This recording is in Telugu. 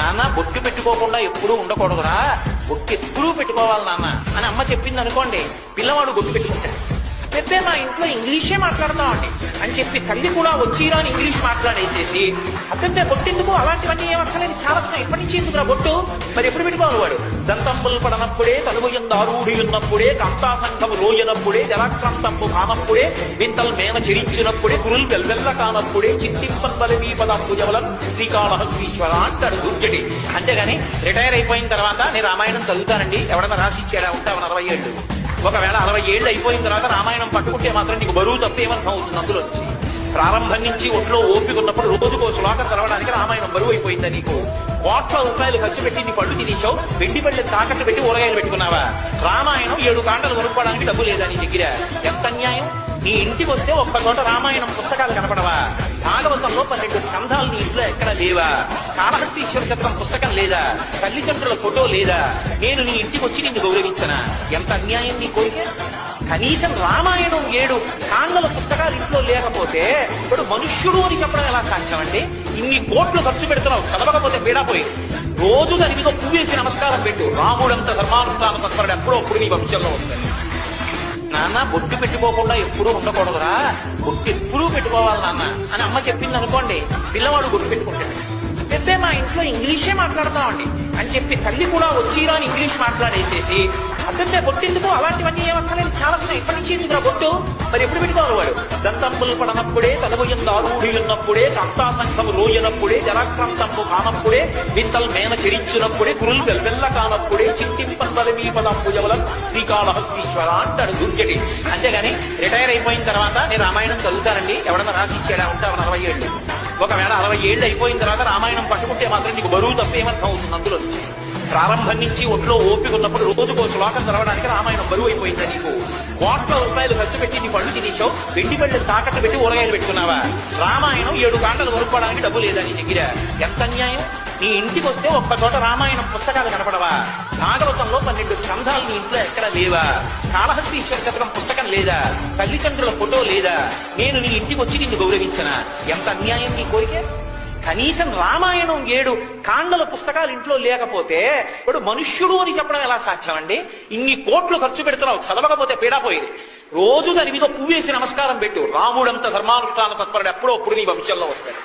నాన్న బొట్టు పెట్టుకోకుండా ఎప్పుడూ ఉండకూడదురా, బొట్టు ఎప్పుడూ పెట్టుకోవాలి నాన్న అని అమ్మ చెప్పింది అనుకోండి, పిల్లవాడు బొట్టు పెట్టుకుంటాడు. పెద్ద మా ఇంట్లో ఇంగ్లీషే మాట్లాడతామండి అని చెప్పి తల్లి కూడా వచ్చిరా అని ఇంగ్లీష్ మాట్లాడేసేసి అబ్బే బొట్టెందుకు, అలాంటివన్నీ ఏమక్కర్లేదు, చాలా ఎప్పటి నుంచి ఎందుకురా బొట్టు, మరి ఎప్పుడు పెట్టుకోవాలి వాడు? దంతంబులు పడనప్పుడే, తలుగుయందారూఢి ఉన్నప్పుడే, కాంతాసంఘము రోజనప్పుడే, జలాక్రాంతంపు కానప్పుడే, వింతల్ మేన చెరించినప్పుడే, గురులు వెల్వెల్ల కానప్పుడే, చింతింపన్ బలవీ పదంపుజవలం శ్రీకాళహస్తీశ్వర అంటాడు దుర్జటి. అంతేగాని రిటైర్ అయిపోయిన తర్వాత నేను రామాయణం చదువుతానండి ఎవడన్నా రాసిచ్చాడా ఉంటావని 60 ఏళ్ళు, ఒకవేళ 60 ఏళ్ళు అయిపోయిన తర్వాత రామాయణం పట్టుకుంటే మాత్రం నీకు బరువు తప్పేమర్థం అవుతుంది. అందులో నుంచి ప్రారంభం నుంచి ఒట్లో ఓపిక ఉన్నప్పుడు రోజుకో శ్లోకం చదవడానికి రామాయణం బరువు అయిపోయిందా నీకు? కోట్ల రూపాయలు ఖర్చు పెట్టి నీ పళ్ళు తినేసావు, వెండి పళ్ళని తాకట్టు పెట్టి ఊరగాయలు పెట్టుకున్నావా? రామాయణం 7 కాండలు కొనుక్కోవడానికి డబ్బు లేదా నీ దగ్గర? ఎంత అన్యాయం! నీ ఇంటికి వస్తే ఒక్క చోట రామాయణం పుస్తకాలు కనపడవా? భాగవతంలో 12 స్కంధాలు నీ ఇంట్లో ఎక్కడ లేవా? కాళహస్తీశ్వర శతకం పుస్తకం లేదా? తల్లిదండ్రుల ఫోటో లేదా? నేను నీ ఇంటికి వచ్చి నిన్ను గౌరవించనా? ఎంత అన్యాయం నీ కోరిక! కనీసం రామాయణం 7 కాండల పుస్తకాలు ఇంట్లో లేకపోతే ఇప్పుడు మనుష్యుడు అని చెప్పడం ఎలా సాధ్యం అండి? ఇన్ని కోట్లు ఖర్చు పెడుతున్నావు, చదవకపోతే పీడాపోయి రోజు దాని మీద పువ్వేసి నమస్కారం పెట్టు. రాముడంత ధర్మానుష్ఠాన తత్పరుడు ఎప్పుడో అప్పుడు నీ వంశంలో వస్తాయి. నాన్న బొట్టు పెట్టుకోకుండా ఎప్పుడూ ఉండకూడదురా, బొట్టు ఎప్పుడూ పెట్టుకోవాలి నాన్న అని అమ్మ చెప్పింది అనుకోండి, పిల్లవాడు బొట్టు పెట్టుకుంటాడు. పెద్ద మా ఇంట్లో ఇంగ్లీషే మాట్లాడతామండి అని చెప్పి తల్లి కూడా వచ్చిరా అని ఇంగ్లీష్ మాట్లాడేసేసి అబ్బే బొట్టెందుకు, అలాంటివన్నీ ఏమక్కర్లేదు, చాలా ఎప్పటి నుంచి ఎందుకురా బొట్టు, మరి ఎప్పుడు పెట్టుకోవాలి వాడు? దంతంబులు పడనప్పుడే, తలుగుయందారూఢి ఉన్నప్పుడే, కాంతాసంఘము రోజనప్పుడే, జలాక్రాంతంపు కానప్పుడే, వింతల్ మేన చెరించినప్పుడే, గురులు వెల్వెల్ల కానప్పుడే, చింతింపన్ బలవీ పదంపుజవలం శ్రీకాళహస్తీశ్వర అంటాడు దుర్జటి. అంతేగాని రిటైర్ అయిపోయిన తర్వాత నేను రామాయణం చదువుతానండి ఎవడన్నా రాసిచ్చాడా ఉంటావని 60 ఏళ్ళు, ఒకవేళ 60 ఏళ్ళు అయిపోయిన తర్వాత రామాయణం పట్టుకుంటే మాత్రం నీకు బరువు తప్పేమర్థం అవుతుంది. అందులో నుంచి ప్రారంభం నుంచి ఒట్లో ఓపిక ఉన్నప్పుడు రోజుకో శ్లోకం చదవడానికి రామాయణం బరువు అయిపోయిందా నీకు? కోట్ల రూపాయలు ఖర్చు పెట్టి నీ పళ్ళు తినేసావు, వెండి పళ్ళని తాకట్టు పెట్టి ఊరగాయలు పెట్టుకున్నావా? రామాయణం 7 కాండలు కొనుక్కోవడానికి డబ్బు లేదా నీ దగ్గర? ఎంత అన్యాయం! నీ ఇంటికి వస్తే ఒక్క చోట రామాయణం పుస్తకాలు కనపడవా? భాగవతంలో 12 స్కంధాలు నీ ఇంట్లో ఎక్కడ లేవా? కాళహస్తీశ్వర శతకం పుస్తకం లేదా? తల్లిదండ్రుల ఫోటో లేదా? నేను నీ ఇంటికి వచ్చి నిన్ను గౌరవించనా? ఎంత అన్యాయం నీ కోరిక! కనీసం రామాయణం 7 కాండల పుస్తకాలు ఇంట్లో లేకపోతే ఇప్పుడు మనుష్యుడు అని చెప్పడం ఎలా సాధ్యం అండి? ఇన్ని కోట్లు ఖర్చు పెడుతున్నావు, చదవకపోతే పీడాపోయింది. రోజు దాని మీద పువ్వేసి నమస్కారం పెట్టు. రాముడంత ధర్మానుష్ఠాన తత్పరుడు ఎప్పుడో అప్పుడు నీ వంశంలో వస్తాడు.